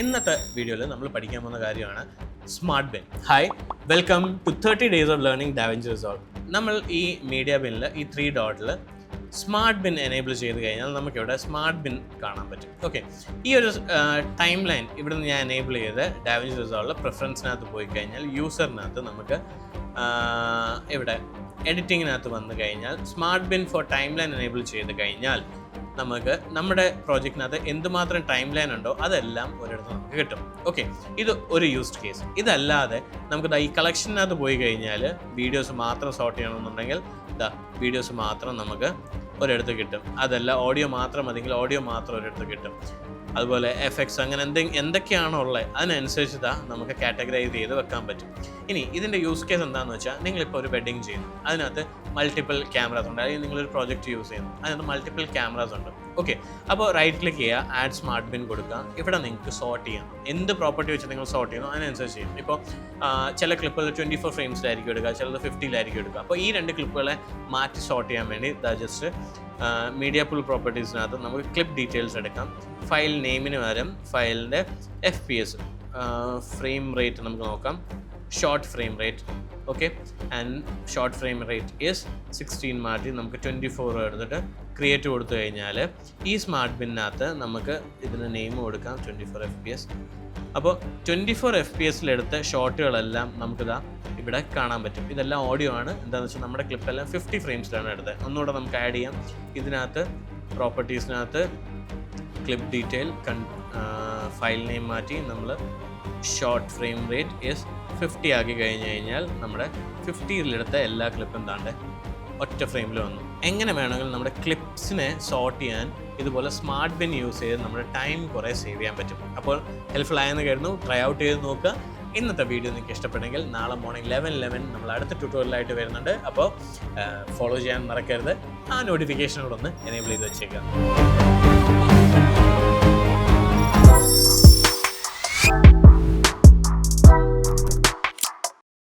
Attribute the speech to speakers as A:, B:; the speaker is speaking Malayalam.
A: ഇന്നത്തെ വീഡിയോയിൽ നമ്മൾ പഠിക്കാൻ പോകുന്ന കാര്യമാണ് smart bin. Hi, welcome to 30 Days of Learning DaVinci Resolve. നമ്മൾ ഈ മീഡിയ ബിന്നിൽ ഈ 3 ഡോട്ടിൽ സ്മാർട്ട് ബിൻ എനേബിൾ ചെയ്ത് കഴിഞ്ഞാൽ നമുക്കിവിടെ സ്മാർട്ട് ബിൻ കാണാൻ പറ്റും. ഓക്കെ, ഈ ഒരു ടൈം ലൈൻ ഇവിടെ നിന്ന് ഞാൻ എനേബിൾ ചെയ്ത് DaVinci Resolve പ്രിഫറൻസിനകത്ത് പോയി കഴിഞ്ഞാൽ യൂസറിനകത്ത് നമുക്ക് ഇവിടെ എഡിറ്റിങ്ങിനകത്ത് വന്നു കഴിഞ്ഞാൽ smart bin for timeline enable ചെയ്ത് കഴിഞ്ഞാൽ നമുക്ക് നമ്മുടെ പ്രോജക്റ്റിനകത്ത് എന്തുമാത്രം ടൈം ലൈൻ ഉണ്ടോ അതെല്ലാം ഒരിടത്ത് നമുക്ക് കിട്ടും. ഓക്കെ, ഇത് ഒരു യൂസ്ഡ് കേസ്. ഇതല്ലാതെ നമുക്ക് ഈ കളക്ഷനകത്ത് പോയി കഴിഞ്ഞാൽ വീഡിയോസ് മാത്രം സോർട്ട് ചെയ്യണമെന്നുണ്ടെങ്കിൽ വീഡിയോസ് മാത്രം നമുക്ക് ഒരിടത്ത് കിട്ടും. അതല്ല ഓഡിയോ മാത്രം മതിയെങ്കിൽ ഓഡിയോ മാത്രം ഒരിടത്ത് കിട്ടും. അതുപോലെ എഫക്ട്സ് അങ്ങനെ എന്തൊക്കെയാണോ ഉള്ളത് അതിനനുസരിച്ച് നമുക്ക് കാറ്റഗറൈസ് ചെയ്ത് വെക്കാൻ പറ്റും. ഇനി ഇതിൻ്റെ യൂസ് കേസ് എന്താണെന്ന് വെച്ചാൽ നിങ്ങളിപ്പോൾ ഒരു വെഡിങ് ചെയ്യുന്നു, അതിനകത്ത് മൾട്ടിപ്പിൾ ക്യാമറാസ് ഉണ്ട്. അല്ലെങ്കിൽ നിങ്ങളൊരു പ്രോജക്റ്റ് യൂസ് ചെയ്യുന്നു, അതിനകത്ത് മൾട്ടിപ്പിൾ ക്യാമറാസ് ഉണ്ട്. ഓക്കെ, അപ്പോൾ റൈറ്റ് ക്ലിക്ക് ചെയ്യുക, ആഡ് സ്മാർട്ട് ബിൻ കൊടുക്കുക. ഇവിടെ നിങ്ങൾക്ക് സോർട്ട് ചെയ്യാം. എന്ത് പ്രോപ്പർട്ടി വെച്ച് നിങ്ങൾ സോർട്ട് ചെയ്യുന്നു അതിനനുസരിച്ച് ചെയ്യും. ഇപ്പോൾ ചില ക്ലിപ്പുകൾ 24 ഫ്രെയിംസിലായിരിക്കും എടുക്കുക, ചിലത് 50-ലായിരിക്കും എടുക്കുക. അപ്പോൾ ഈ 2 ക്ലിപ്പുകളെ മാറ്റി സോർട്ട് ചെയ്യാൻ വേണ്ടി ജസ്റ്റ് മീഡിയ പൂൾ പ്രോപ്പർട്ടീസിനകത്ത് നമുക്ക് ക്ലിപ്പ് ഡീറ്റെയിൽസ് എടുക്കാം. ഫയൽ നെയിമിന് പകരം ഫയലിൻ്റെ FPS ഫ്രെയിം റേറ്റ് നമുക്ക് നോക്കാം. Short frame rate, okay, and short frame rate is 16 മാറ്റി നമുക്ക് 24 എടുത്തിട്ട് ക്രിയേറ്റ് കൊടുത്തു കഴിഞ്ഞാൽ ഈ സ്മാർട്ട് ബിന്നകത്ത് നമുക്ക് ഇതിന് നെയിം കൊടുക്കാം 24 FPS. അപ്പോൾ 24 FPS-ലെടുത്ത ഷോട്ടുകളെല്ലാം നമുക്കിതാ ഇവിടെ കാണാൻ പറ്റും. ഇതെല്ലാം ഓഡിയോ ആണ്. എന്താണെന്ന് വെച്ചാൽ നമ്മുടെ ക്ലിപ്പെല്ലാം 50 ഫ്രെയിംസിലാണ് എടുത്തത്. ഒന്നുകൂടെ നമുക്ക് ആഡ് ചെയ്യാം. ഇതിനകത്ത് പ്രോപ്പർട്ടീസിനകത്ത് ക്ലിപ്പ് ഡീറ്റെയിൽ ഫയൽ നെയിം മാറ്റി നമ്മൾ ഷോർട്ട് ഫ്രെയിം റേറ്റ് ഈസ് 50 ആക്കി കഴിഞ്ഞ് കഴിഞ്ഞാൽ നമ്മുടെ 50-ലെടുത്ത എല്ലാ ക്ലിപ്പും താണ്ട് ഒറ്റ ഫ്രെയിമിൽ വന്നു. എങ്ങനെ വേണമെങ്കിലും നമ്മുടെ ക്ലിപ്സിനെ സോർട്ട് ചെയ്യാൻ ഇതുപോലെ സ്മാർട്ട് ബിൻ യൂസ് ചെയ്ത് നമ്മുടെ ടൈം കുറേ സേവ് ചെയ്യാൻ പറ്റും. അപ്പോൾ ഹെൽപ്ഫുൾ ആയെന്ന് കരുതുന്നു. ട്രൈ ഔട്ട് ചെയ്ത് നോക്കുക. ഇന്നത്തെ വീഡിയോ നിങ്ങൾക്ക് ഇഷ്ടപ്പെട്ടെങ്കിൽ നാളെ മോർണിംഗ് 11 നമ്മൾ അടുത്ത ട്യൂട്ടോറിയലായിട്ട് വരുന്നുണ്ട്. അപ്പോൾ ഫോളോ ചെയ്യാൻ മറക്കരുത്. ആ നോട്ടിഫിക്കേഷൻ കൂടെ ഒന്ന് എനേബിൾ ചെയ്ത് വെച്ചേക്കുക.